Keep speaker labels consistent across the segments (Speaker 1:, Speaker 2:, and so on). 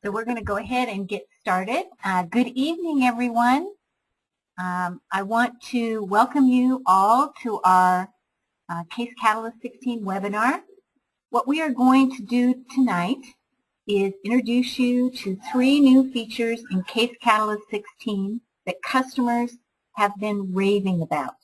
Speaker 1: So we're going to go ahead and get started. Good evening, everyone. I want to welcome you all to our Case Catalyst 16 webinar. What we are going to do tonight is introduce you to 3 new features in Case Catalyst 16 that customers have been raving about.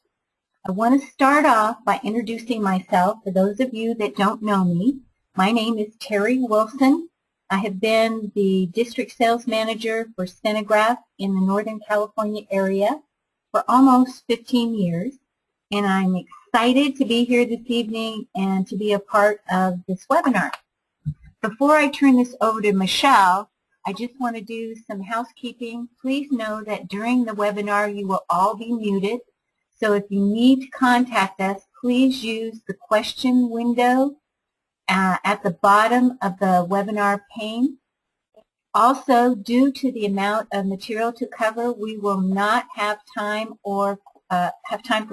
Speaker 1: I want to start off by introducing myself. For those of you that don't know me, my name is Terry Wilson. I have been the district sales manager for Cinegraph in the Northern California area for almost 15 years, and I'm excited to be here this evening and to be a part of this webinar. Before I turn this over to Michelle, I just want to do some housekeeping. Please know that during the webinar you will all be muted, so if you need to contact us, please use the question window at the bottom of the webinar pane. Also, due to the amount of material to cover, we will not have time for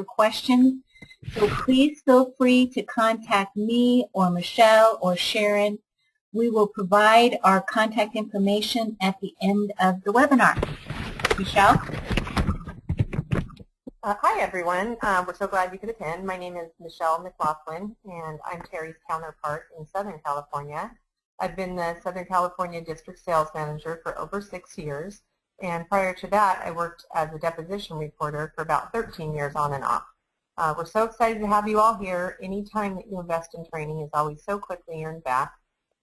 Speaker 1: questions. So please feel free to contact me or Michelle or Sharon. We will provide our contact information at the end of the webinar. Michelle?
Speaker 2: Hi, everyone. We're so glad you could attend. My name is Michelle McLaughlin, and I'm Terry's counterpart in Southern California. I've been the Southern California District Sales Manager for over 6 years, and prior to that, I worked as a deposition reporter for about 13 years on and off. We're so excited to have you all here. Any time that you invest in training is always so quickly earned back.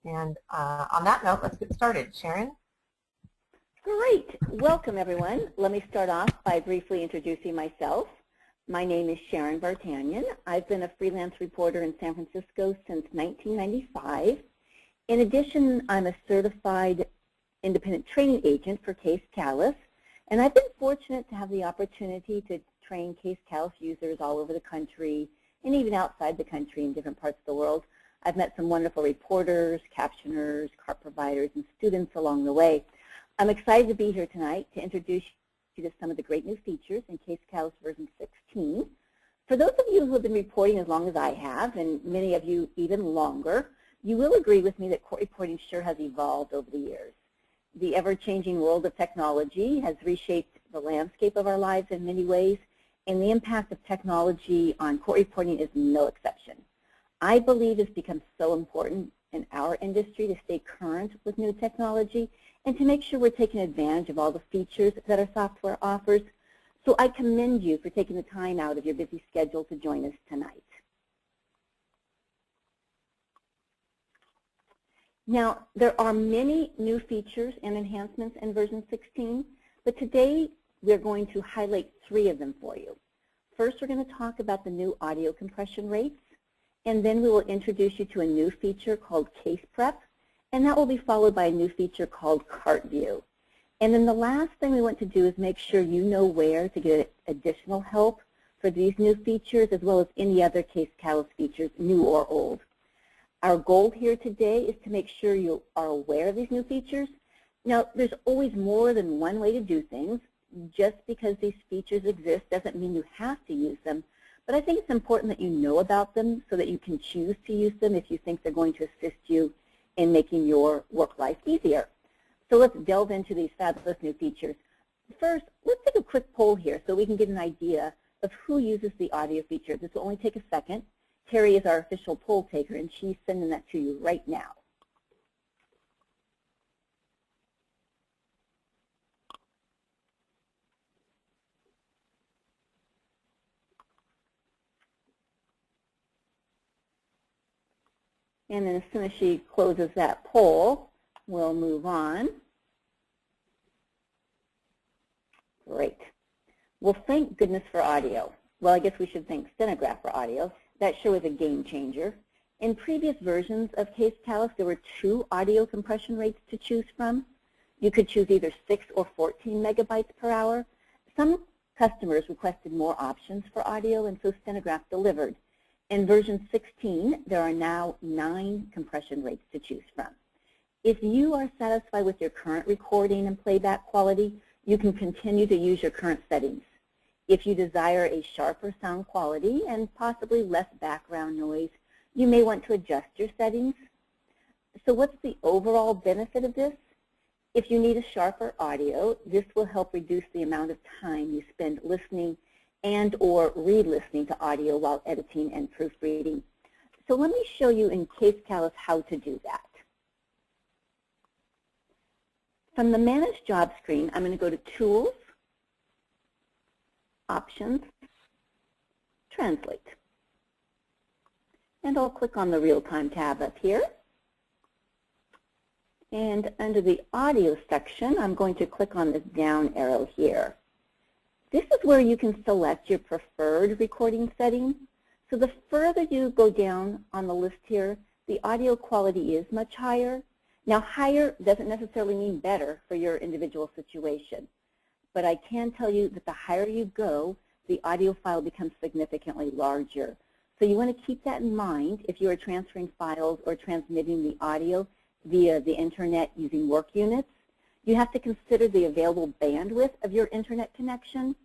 Speaker 2: And on that note, let's get started. Sharon?
Speaker 3: Great. Welcome, everyone. Let me start off by briefly introducing myself. My name is Sharon Vartanian. I've been a freelance reporter in San Francisco since 1995. In addition, I'm a certified independent training agent for Case Catalyst, and I've been fortunate to have the opportunity to train Case Catalyst users all over the country and even outside the country in different parts of the world. I've met some wonderful reporters, captioners, cart providers, and students along the way. I'm excited to be here tonight to introduce you to some of the great new features in Case Catalyst version 16. For those of you who have been reporting as long as I have, and many of you even longer, you will agree with me that court reporting sure has evolved over the years. The ever-changing world of technology has reshaped the landscape of our lives in many ways, and the impact of technology on court reporting is no exception. I believe it's become so important in our industry to stay current with new technology and to make sure we're taking advantage of all the features that our software offers. So I commend you for taking the time out of your busy schedule to join us tonight. Now, there are many new features and enhancements in version 16, but today we're going to highlight 3 of them for you. First, we're going to talk about the new audio compression rates, and then we will introduce you to a new feature called Case Prep, and that will be followed by a new feature called Cart View. And then the last thing we want to do is make sure you know where to get additional help for these new features as well as any other Case Catalyst features, new or old. Our goal here today is to make sure you are aware of these new features. Now, there's always more than one way to do things. Just because these features exist doesn't mean you have to use them, but I think it's important that you know about them so that you can choose to use them if you think they're going to assist you in making your work life easier. So let's delve into these fabulous new features. First, let's take a quick poll here so we can get an idea of who uses the audio feature. This will only take a second. Terry is our official poll taker, and she's sending that to you right now. And then as soon as she closes that poll, we'll move on. Great. Well, thank goodness for audio. Well, I guess we should thank Cinegraph for audio. That sure was a game changer. In previous versions of Case Catalyst, there were 2 audio compression rates to choose from. You could choose either 6 or 14 megabytes per hour. Some customers requested more options for audio, and so Cinegraph delivered. In version 16, there are now 9 compression rates to choose from. If you are satisfied with your current recording and playback quality, you can continue to use your current settings. If you desire a sharper sound quality and possibly less background noise, you may want to adjust your settings. So what's the overall benefit of this? If you need a sharper audio, this will help reduce the amount of time you spend listening and or re-listening to audio while editing and proofreading. So let me show you in Case Catalyst how to do that. From the Manage Job screen, I'm going to go to Tools, Options, Translate. And I'll click on the Real-Time tab up here. And under the Audio section, I'm going to click on this down arrow here. This is where you can select your preferred recording setting. So the further you go down on the list here, the audio quality is much higher. Now, higher doesn't necessarily mean better for your individual situation, but I can tell you that the higher you go, the audio file becomes significantly larger. So you want to keep that in mind if you are transferring files or transmitting the audio via the internet using work units. You have to consider the available bandwidth of your internet connection.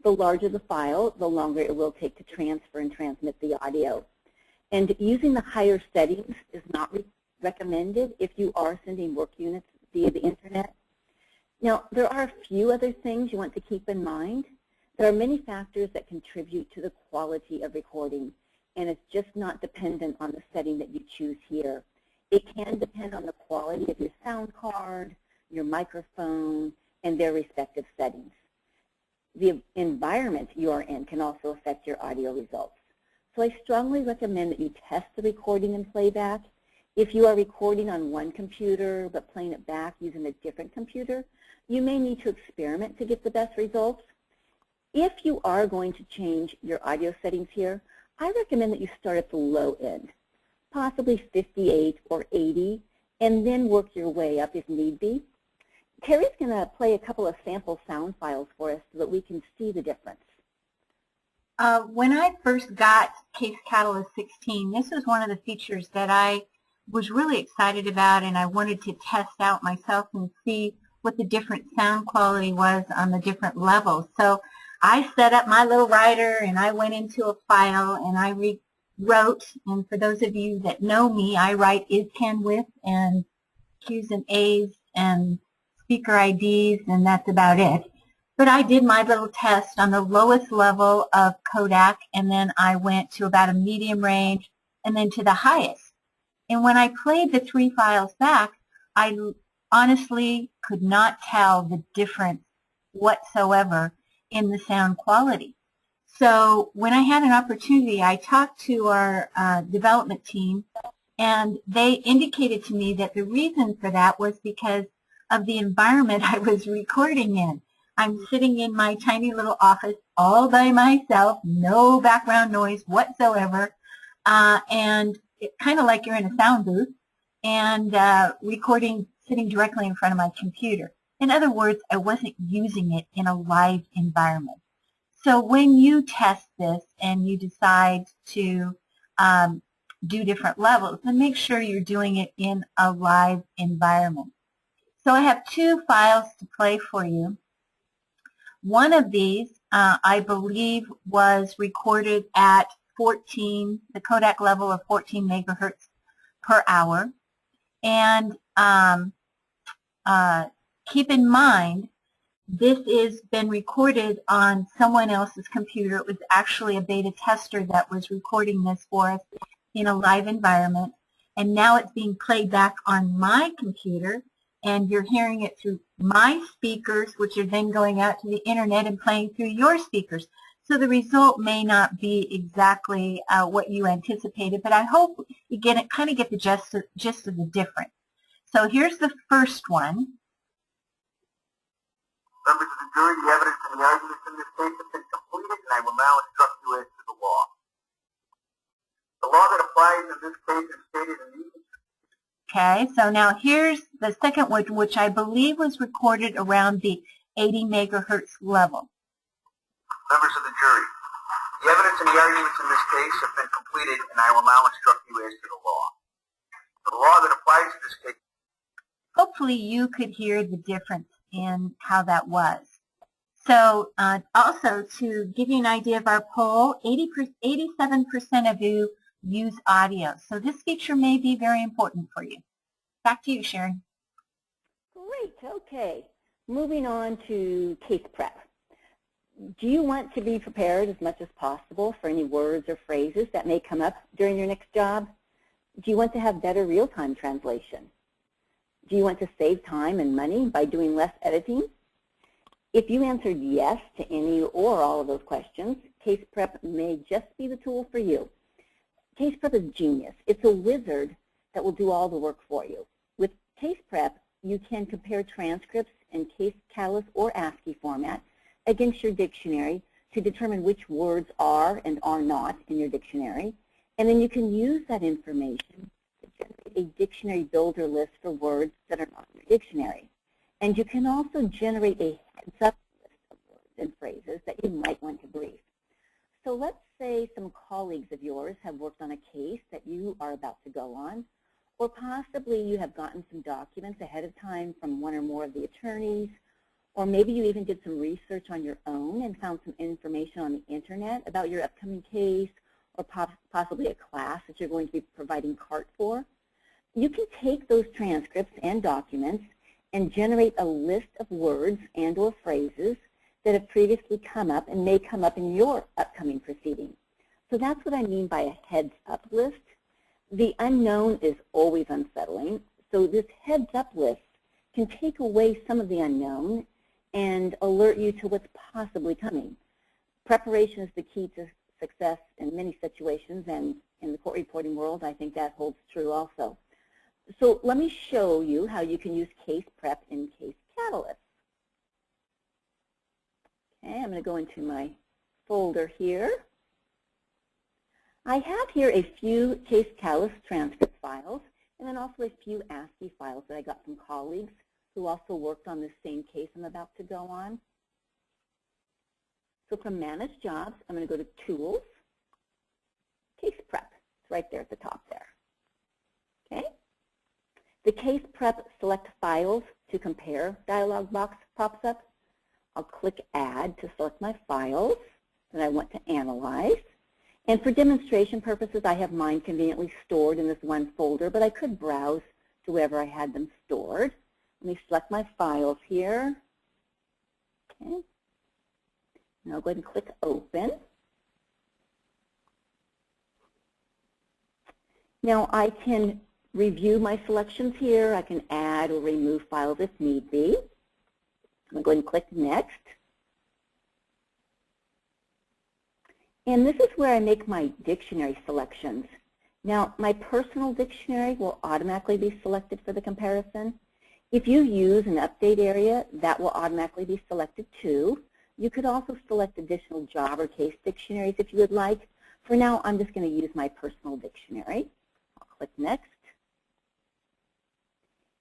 Speaker 3: The larger the file, the longer it will take to transfer and transmit the audio. And using the higher settings is not recommended if you are sending work units via the internet. Now, there are a few other things you want to keep in mind. There are many factors that contribute to the quality of recording, and it's just not dependent on the setting that you choose here. It can depend on the quality of your sound card, your microphone, and their respective settings. The environment you are in can also affect your audio results. So I strongly recommend that you test the recording and playback. If you are recording on one computer but playing it back using a different computer, you may need to experiment to get the best results. If you are going to change your audio settings here, I recommend that you start at the low end, possibly 58 or 80, and then work your way up if need be. Terry's going to play a couple of sample sound files for us so that we can see the difference.
Speaker 1: When I first got Case Catalyst 16, this was one of the features that I was really excited about, and I wanted to test out myself and see what the different sound quality was on the different levels. So I set up my little writer, and I went into a file, and I wrote, and for those of you that know me, I write is-can with and Q's and A's and speaker IDs, and that's about it. But I did my little test on the lowest level of Kodak, and then I went to about a medium range, and then to the highest. And when I played the 3 files back, I honestly could not tell the difference whatsoever in the sound quality. So when I had an opportunity, I talked to our development team, and they indicated to me that the reason for that was because of the environment I was recording in. I'm sitting in my tiny little office all by myself, no background noise whatsoever, and it's kind of like you're in a sound booth, and recording sitting directly in front of my computer. In other words, I wasn't using it in a live environment. So when you test this and you decide to do different levels, then make sure you're doing it in a live environment. So I have 2 files to play for you. One of these, I believe, was recorded at 14, the Kodak level of 14 megahertz per hour. And keep in mind, this has been recorded on someone else's computer. It was actually a beta tester that was recording this for us in a live environment. And now it's being played back on my computer, and you're hearing it through my speakers, which are then going out to the internet and playing through your speakers. So the result may not be exactly what you anticipated, but I hope you kind of get the gist of the difference. So here's the first one.
Speaker 4: Members of the jury, the evidence and the arguments in this case have been completed, and I will now instruct you as to the law. The law that applies in this case is stated in these.
Speaker 1: Okay, so now here's the second one, which I believe was recorded around the 80 megahertz level.
Speaker 4: Members of the jury, the evidence and the arguments in this case have been completed, and I will now instruct you as to the law. The law that applies in this case.
Speaker 1: Hopefully you could hear the difference in how that was. So also to give you an idea of our poll, 87% of you use audio. So this feature may be very important for you. Back to you, Sharon.
Speaker 3: Great, okay. Moving on to case prep. Do you want to be prepared as much as possible for any words or phrases that may come up during your next job? Do you want to have better real-time translation? Do you want to save time and money by doing less editing? If you answered yes to any or all of those questions, case prep may just be the tool for you. Case prep is genius. It's a wizard that will do all the work for you. With case prep, you can compare transcripts in Case Catalyst or ASCII format against your dictionary to determine which words are and are not in your dictionary. And then you can use that information to generate a dictionary builder list for words that are not in your dictionary. And you can also generate a heads-up list of words and phrases that you might want to brief. So let's say some colleagues of yours have worked on a case that you are about to go on, or possibly you have gotten some documents ahead of time from one or more of the attorneys, or maybe you even did some research on your own and found some information on the internet about your upcoming case, or possibly a class that you're going to be providing CART for. You can take those transcripts and documents and generate a list of words and or phrases that have previously come up and may come up in your upcoming proceeding. So that's what I mean by a heads-up list. The unknown is always unsettling, so this heads-up list can take away some of the unknown and alert you to what's possibly coming. Preparation is the key to success in many situations, and in the court reporting world, I think that holds true also. So let me show you how you can use case prep in Case Catalyst. Okay, I'm going to go into my folder here. I have here a few Case Catalyst transcript files, and then also a few ASCII files that I got from colleagues who also worked on the same case I'm about to go on. So from Manage Jobs, I'm going to go to Tools, Case Prep. It's right there at the top there. Okay. The Case Prep Select Files to Compare dialog box pops up. I'll click Add to select my files that I want to analyze. And for demonstration purposes, I have mine conveniently stored in this one folder, but I could browse to wherever I had them stored. Let me select my files here. Okay. And I'll go ahead and click Open. Now I can review my selections here. I can add or remove files if need be. I'm going to go ahead and click Next. And this is where I make my dictionary selections. Now, my personal dictionary will automatically be selected for the comparison. If you use an update area, that will automatically be selected too. You could also select additional job or case dictionaries if you would like. For now, I'm just going to use my personal dictionary. I'll click Next.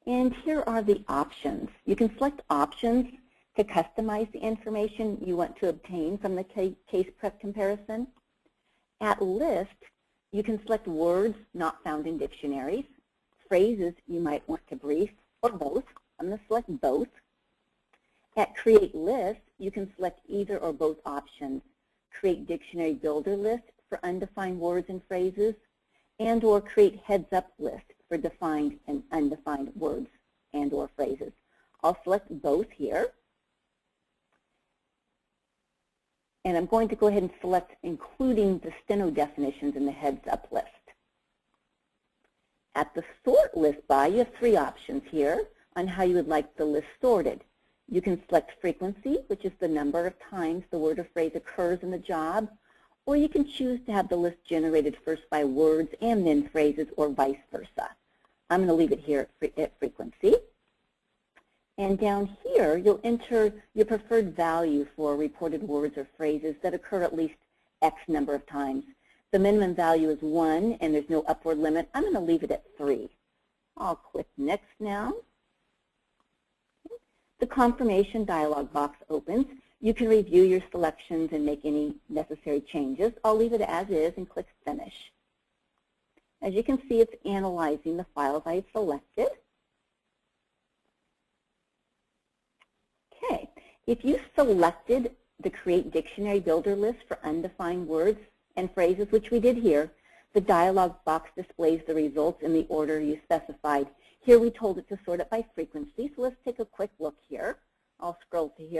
Speaker 3: And here are the options. You can select options to customize the information you want to obtain from the case prep comparison. At List, you can select words not found in dictionaries, phrases you might want to brief, or both. I'm going to select both. At Create List, you can select either or both options. Create Dictionary Builder List for undefined words and phrases, and or Create Heads Up List for defined and undefined words and or phrases. I'll select both here. And I'm going to go ahead and select including the steno definitions in the heads-up list. At the Sort List by, you have three options here on how you would like the list sorted. You can select frequency, which is the number of times the word or phrase occurs in the job, or you can choose to have the list generated first by words and then phrases, or vice versa. I'm going to leave it here at frequency. And down here, you'll enter your preferred value for reported words or phrases that occur at least X number of times. The minimum value is 1, and there's no upward limit. I'm going to leave it at 3. I'll click Next now. The confirmation dialog box opens. You can review your selections and make any necessary changes. I'll leave it as is and click Finish. As you can see, it's analyzing the files I've selected. Okay, if you selected the Create Dictionary Builder List for undefined words and phrases, which we did here, the dialog box displays the results in the order you specified. Here we told it to sort it by frequency, so let's take a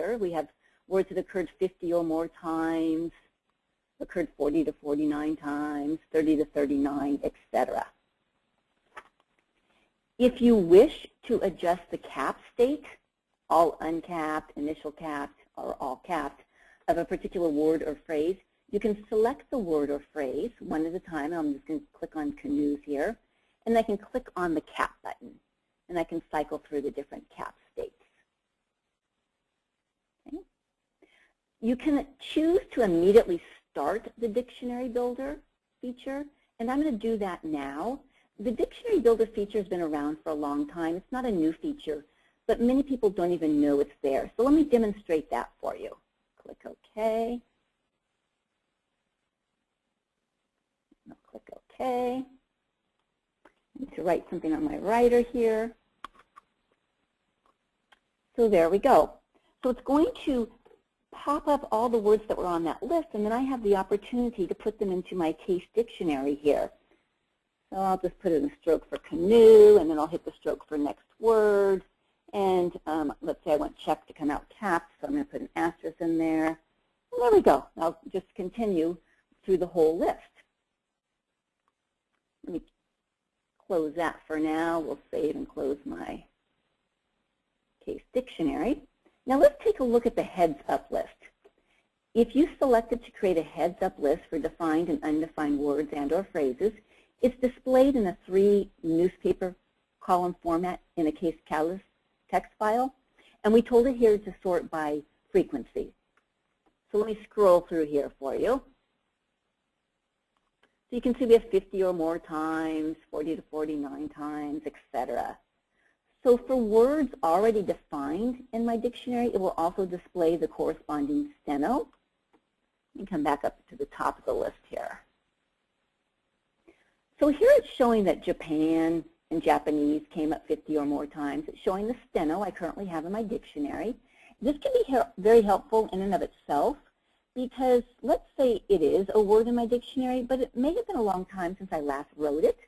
Speaker 3: here. We have words that occurred 50 or more times, occurred 40 to 49 times, 30 to 39, etc. If you wish to adjust the cap state, all uncapped, initial capped, or all capped, of a particular word or phrase, you can select the word or phrase one at a time. I'm just going to click on canoes here, and I can click on the cap button, and I can cycle through the different cap states. Okay. You can choose to immediately start the Dictionary Builder feature, and I'm going to do that now. The Dictionary Builder feature has been around for a long time. It's not a new feature, but many people don't even know it's there. So let me demonstrate that for you. Click OK. I'll click OK. I need to write something on my writer here. So there we go. So it's going to pop up all the words that were on that list, and then I have the opportunity to put them into my case dictionary here. So I'll just put in a stroke for canoe, and then I'll hit the stroke for next word. And let's say I want check to come out capped, so I'm going to put an asterisk in there. And there we go. I'll just continue through the whole list. Let me close that for now. We'll save and close my case dictionary. Now let's take a look at the heads up list. If you selected to create a heads up list for defined and undefined words and or phrases, it's displayed in a 3 newspaper column format in a Case Catalyst text file, and we told it here to sort by frequency. So let me scroll through here for you. So you can see we have 50 or more times, 40 to 49 times, etc. So for words already defined in my dictionary, it will also display the corresponding steno. And come back up to the top of the list here. So here it's showing that Japan and Japanese came up 50 or more times. It's showing the steno I currently have in my dictionary. This can be very helpful in and of itself, because let's say it is a word in my dictionary, but it may have been a long time since I last wrote it,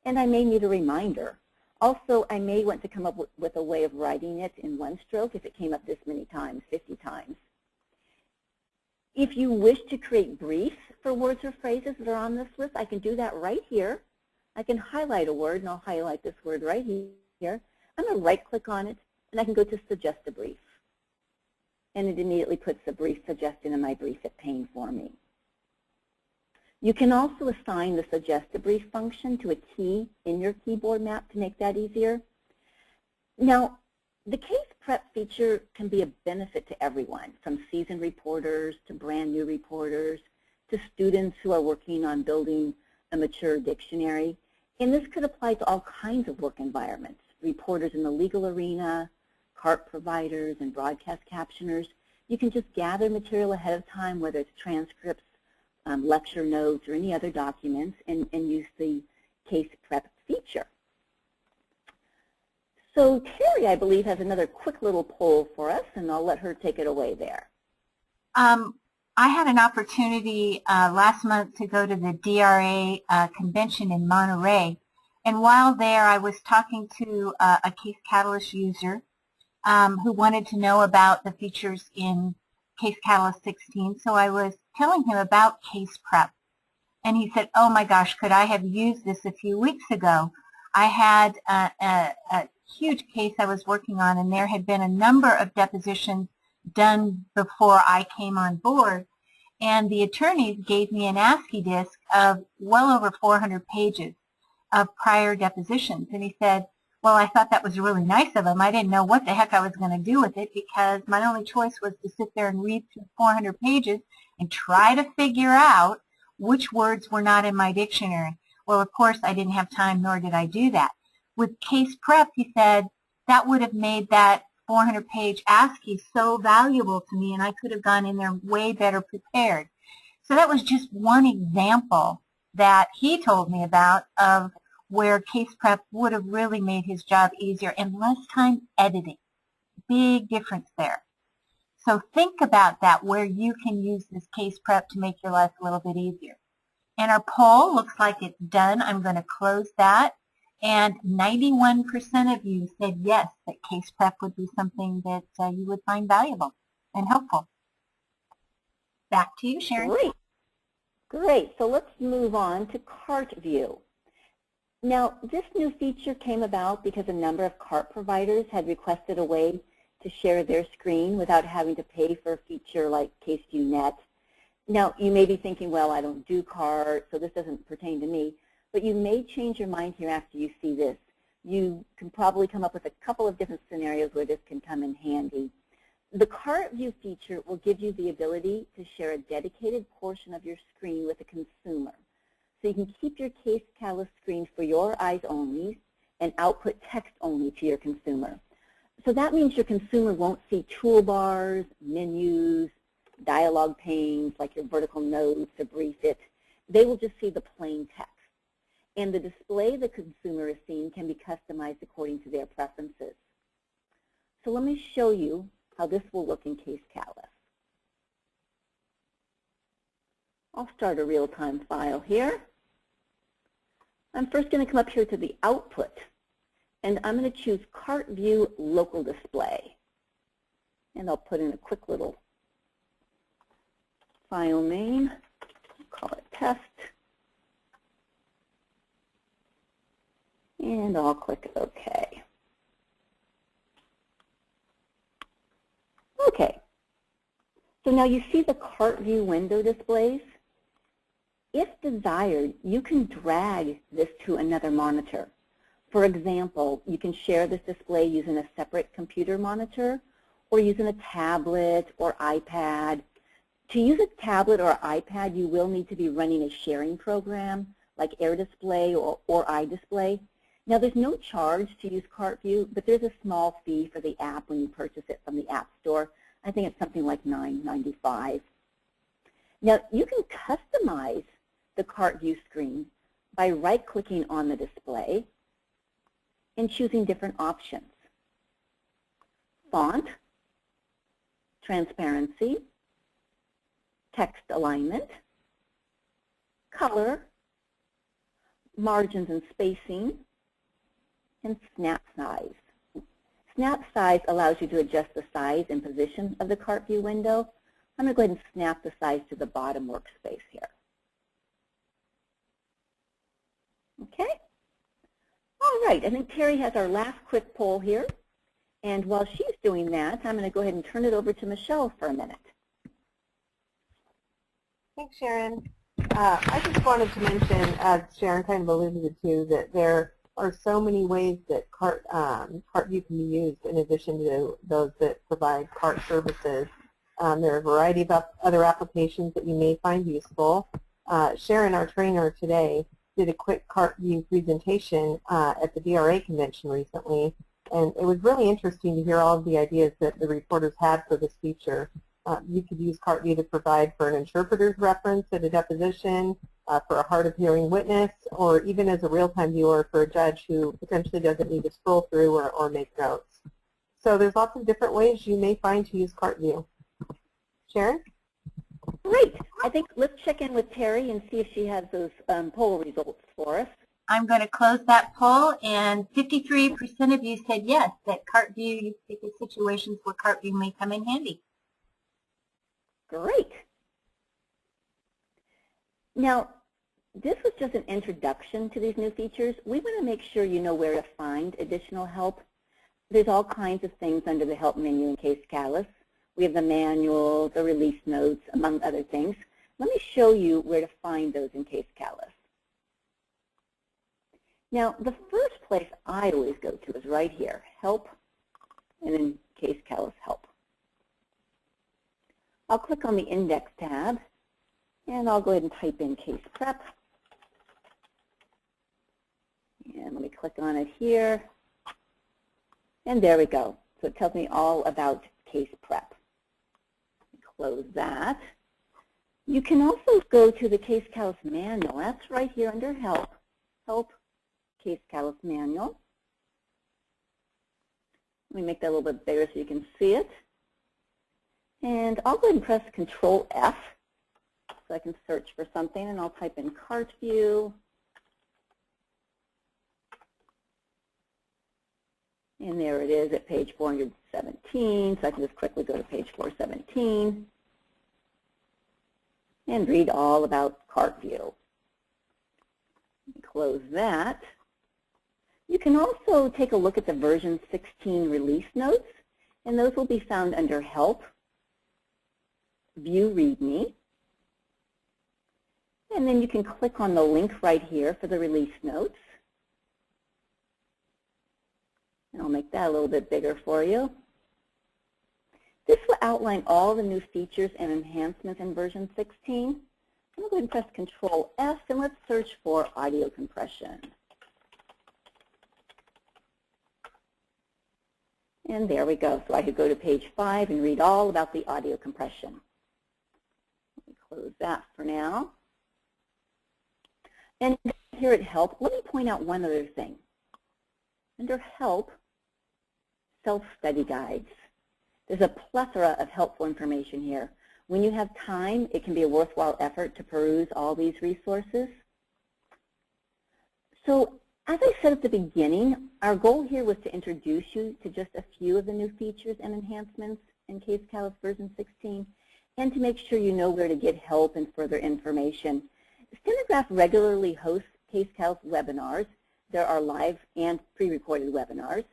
Speaker 3: and I may need a reminder. Also, I may want to come up with a way of writing it in one stroke if it came up this many times, 50 times. If you wish to create briefs for words or phrases that are on this list, I can do that right here. I can highlight a word, and I'll highlight this word right here. I'm going to right-click on it, and I can go to Suggest a Brief. And it immediately puts a brief suggestion in my brief pane for me. You can also assign the Suggest a Brief function to a key in your keyboard map to make that easier. Now, the case prep feature can be a benefit to everyone, from seasoned reporters to brand new reporters to students who are working on building a mature dictionary. And this could apply to all kinds of work environments, reporters in the legal arena, CART providers, and broadcast captioners. You can just gather material ahead of time, whether it's transcripts, lecture notes, or any other documents, and use the case prep feature. So Terry, I believe, has another quick little poll for us, and I'll let her take it away there.
Speaker 1: I had an opportunity last month to go to the DRA convention in Monterey, and while there I was talking to a Case Catalyst user who wanted to know about the features in Case Catalyst 16, so I was telling him about case prep. And he said, oh my gosh, could I have used this a few weeks ago? I had a huge case I was working on, and there had been a number of depositions done before I came on board, and the attorneys gave me an ASCII disk of well over 400 pages of prior depositions. And he said, well, I thought that was really nice of him. I didn't know what the heck I was going to do with it, because my only choice was to sit there and read through 400 pages and try to figure out which words were not in my dictionary. Well, of course, I didn't have time, nor did I do that. With case prep, he said, that would have made that 400-page ASCII so valuable to me, and I could have gone in there way better prepared. So that was just one example that he told me about of where case prep would have really made his job easier and less time editing. Big difference there. So think about that, where you can use this case prep to make your life a little bit easier. And our poll looks like it's done. I'm going to close that. And 91% of you said yes, that case prep would be something that you would find valuable. and helpful. Back to you, Sharon.
Speaker 3: Great. Great. So let's move on to Cart View. Now, this new feature came about because a number of cart providers had requested a way to share their screen without having to pay for a feature like CaseViewNet. Now, you may be thinking, well, I don't do cart, so this doesn't pertain to me. But you may change your mind here after you see this. You can probably come up with a couple of different scenarios where this can come in handy. The Cart View feature will give you the ability to share a dedicated portion of your screen with a consumer. So you can keep your Case Catalyst screen for your eyes only and output text only to your consumer. So that means your consumer won't see toolbars, menus, dialog panes like your vertical notes or brief it. They will just see the plain text. And the display the consumer is seeing can be customized according to their preferences. So let me show you how this will look in Case Catalyst. I'll start a real-time file here. I'm first going to come up here to the output, and I'm going to choose Cart View Local Display. And I'll put in a quick little file name, call it test, and I'll click OK. Okay, so now you see the Cart View window displays. If desired, you can drag this to another monitor. For example, you can share this display using a separate computer monitor or using a tablet or iPad. To use a tablet or iPad, you will need to be running a sharing program like AirDisplay or iDisplay. Now, there's no charge to use Cart View, but there's a small fee for the app when you purchase it from the App Store. I think it's something like $9.95. Now, you can customize the Cart View screen by right-clicking on the display and choosing different options. Font, transparency, text alignment, color, margins and spacing, and snap size. Snap size allows you to adjust the size and position of the Cart View window. I'm going to go ahead and snap the size to the bottom workspace here. Okay. All right. I think Terry has our last quick poll here. And while she's doing that, I'm going to go ahead and turn it over to Michelle for a minute.
Speaker 2: Thanks, Sharon. I just wanted to mention, as Sharon kind of alluded to, that there are so many ways that Cart View can be used in addition to those that provide cart services. There are a variety of other applications that you may find useful. Sharon, our trainer today, did a quick Cart View presentation at the DRA convention recently, and it was really interesting to hear all of the ideas that the reporters had for this feature. You could use Cart View to provide for an interpreter's reference at a deposition, for a hard of hearing witness, or even as a real-time viewer for a judge who potentially doesn't need to scroll through or make notes. So there's lots of different ways you may find to use Cart View. Sharon?
Speaker 3: Great. I think let's check in with Terry and see if she has those poll results for us.
Speaker 1: I'm going to close that poll, and 53% of you said yes, that Cart View, you think of situations where Cart View may come in handy.
Speaker 3: Great. Now, this was just an introduction to these new features. We want to make sure you know where to find additional help. There's all kinds of things under the help menu in Case Catalyst. We have the manual, the release notes, among other things. Let me show you where to find those in Case Catalyst. Now, the first place I always go to is right here, Help, and then Case Catalyst Help. I'll click on the Index tab, and I'll go ahead and type in Case Prep. And let me click on it here. And there we go. So it tells me all about Case Prep. Close that. You can also go to the Case Catalyst Manual. That's right here under Help. Help, Case Catalyst Manual. Let me make that a little bit bigger so you can see it. And I'll go ahead and press Control F so I can search for something, and I'll type in Cart View. And there it is at page 417, so I can just quickly go to page 417 and read all about cart view. Close that. You can also take a look at the version 16 release notes, and those will be found under Help, View README, and then you can click on the link right here for the release notes. And I'll make that a little bit bigger for you. This will outline all the new features and enhancements in version 16. I'm going to go ahead and press Control F, and let's search for audio compression. And there we go. So I could go to page 5 and read all about the audio compression. Let me close that for now. And here at Help, let me point out one other thing. Under Help, Self-Study Guides. There's a plethora of helpful information here. When you have time, it can be a worthwhile effort to peruse all these resources. So, as I said at the beginning, our goal here was to introduce you to just a few of the new features and enhancements in Case Catalyst version 16, and to make sure you know where to get help and further information. Stenograph regularly hosts Case Catalyst webinars. There are live and pre-recorded webinars.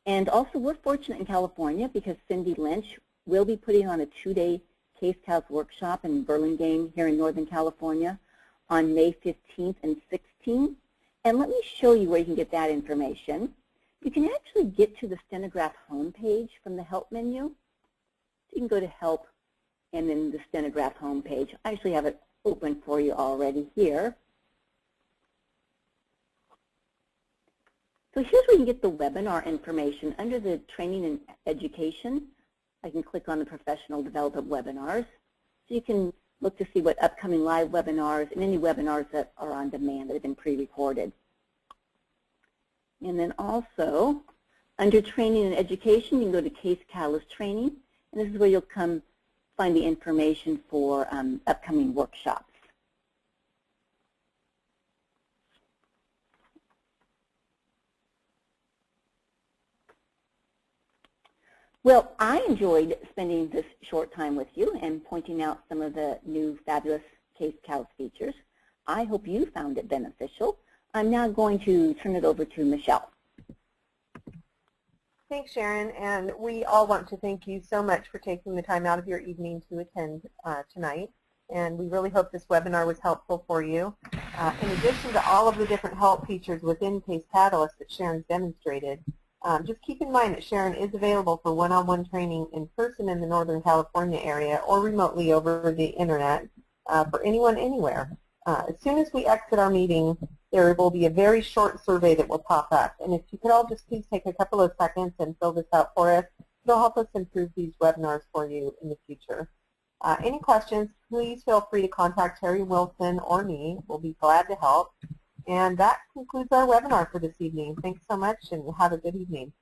Speaker 3: And also, we're fortunate in California because Cindy Lynch will be putting on a 2-day Case Catalyst workshop in Burlingame here in Northern California on May 15th and 16th. And let me show you where you can get that information. You can actually get to the Stenograph homepage from the Help menu. So you can go to Help and then the Stenograph homepage. I actually have it open for you already here. So here's where you get the webinar information. Under the Training and Education, I can click on the Professional Development Webinars. So you can look to see what upcoming live webinars and any webinars that are on demand that have been pre-recorded. And then also, under Training and Education, you can go to Case Catalyst Training, and this is where you'll come find the information for upcoming workshops. Well, I enjoyed spending this short time with you and pointing out some of the new fabulous Case Catalyst features. I hope you found it beneficial. I'm now going to turn it over to Michelle.
Speaker 2: Thanks, Sharon, and we all want to thank you so much for taking the time out of your evening to attend tonight. And we really hope this webinar was helpful for you. In addition to all of the different help features within Case Catalyst that Sharon's demonstrated, just keep in mind that Sharon is available for one-on-one training in person in the Northern California area or remotely over the internet for anyone anywhere. As soon as we exit our meeting, there will be a very short survey that will pop up. And if you could all just please take a couple of seconds and fill this out for us, it'll help us improve these webinars for you in the future. Any questions, please feel free to contact Terry Wilson or me. We'll be glad to help. And that concludes our webinar for this evening. Thanks so much and have a good evening.